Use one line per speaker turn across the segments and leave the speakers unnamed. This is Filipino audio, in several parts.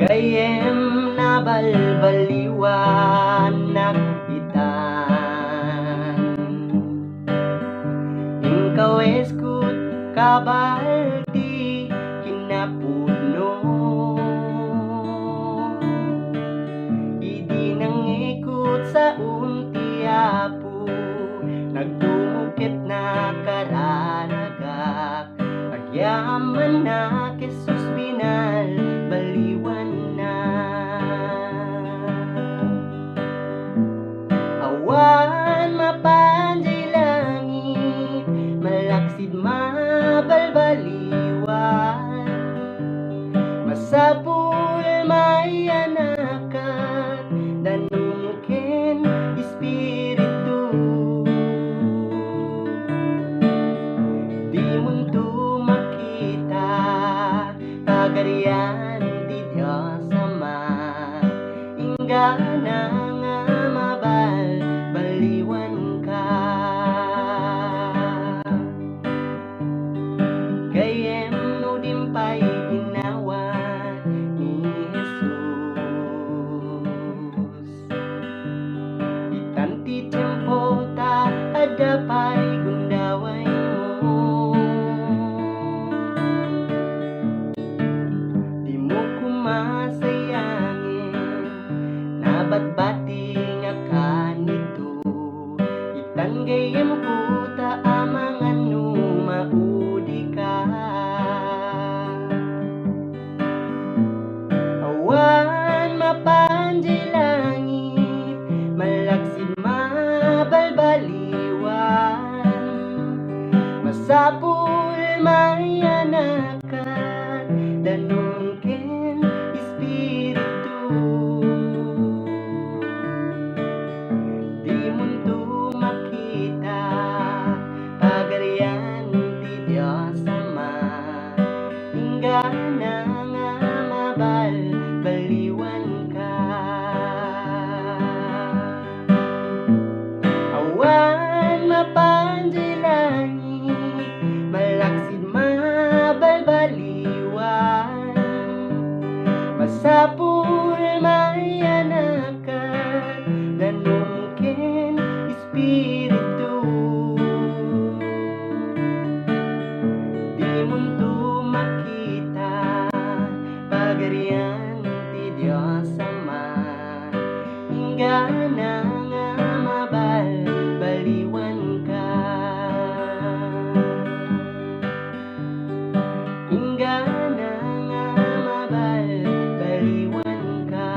Gayem na balbaliwan nakitan Ikaw eskut kabalti kinapudno Idi nang ikut sa untiapu Nagdumukit na kararagak Agyaman na kesus binal baliwan na Awan mapanjay langit Malaksid mabalbaliwan Masapul may anakat Danungken espiritu Di munto makita Kagarian di Diyos Ama Ingana nga mabalbaliwan ka Gayem no dimpay ginawa ni Jesus Itanti tempo ta adapay gundaway mo Di mo kumasayangin Nabatbati nga kanito Itan gayem ko ta amang ano maudi ka Awan mapanjay langit Malaksid mabalbaliwan Masapul may anakan Danungken espiritu Di munto makita Pagarian di Diyos Ama Ingana nga mabalbaliwan ka Awan mapanjay langit Malaksid mabalbaliwan Masapul may anakan Danungken espiritu Di munto makita Pagarian ti Diyos Ama Ingana nga mabalbaliwan ka Ingana nga mabalbaliwan ka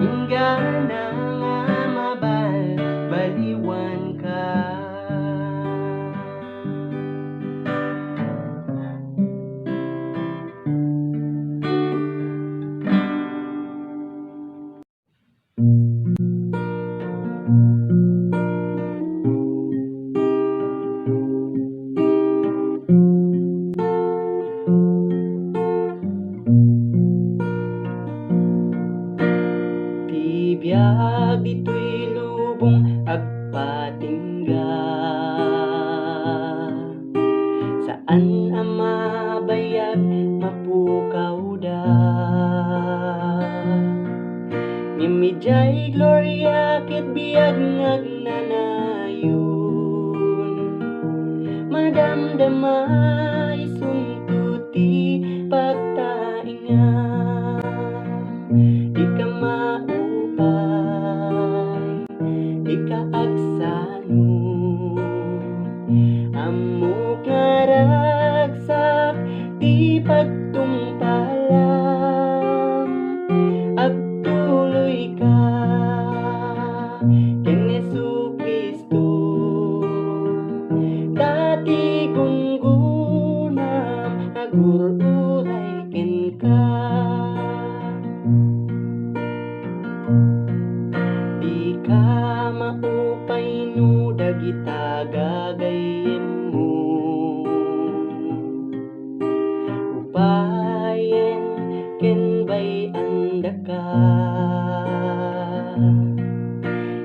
Ingana nga mabalbaliwan ka Tibiyag ito'y lubong agpatingga Saan ang mabayag mapukaw da Ngimidjay gloria ket biyag ngagnanayon Madamdamay suntuti pagtaingan Di ka maupay, di ka agsano Amok nga ragsak, di pagtungpalam Agtuloy ka ken Jesu-Kristo Dati gunggunam agururay ken ka Di ka maupay no dagita gagayem mo Upayen ken bay anda ka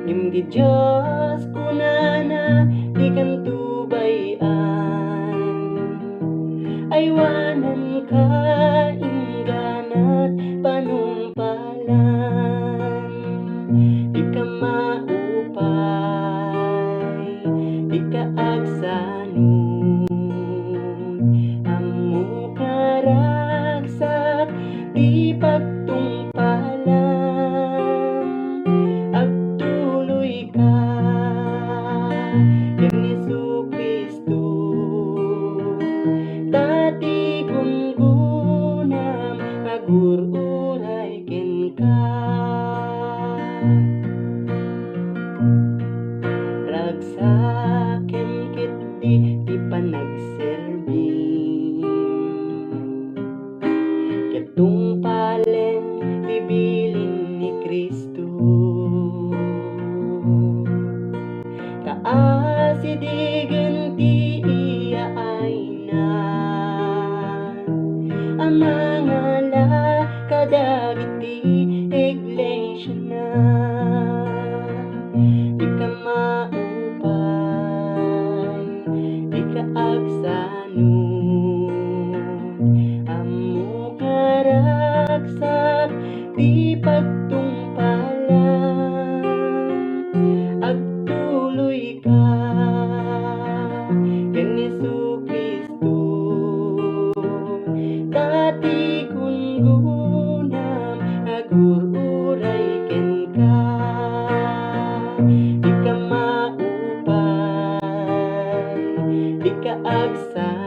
Ngimdi Diyos kunana di kan tubayan Ay wanan ken Hesu Kristo. Dati gungunam agururay ken ka, ragsaken ket di panagserbim, ketong palen bibilin ni Kristo. Kaasidigen ti iya ay na amangala kadagiti iglesia na, di ka maupay, di ka agsanon, ammo karagsak di pagtungpalan, agtuloy ka ken Hesu Kristo. Dati gungunam agururay ken ka, di ka maupay, di ka agsanon,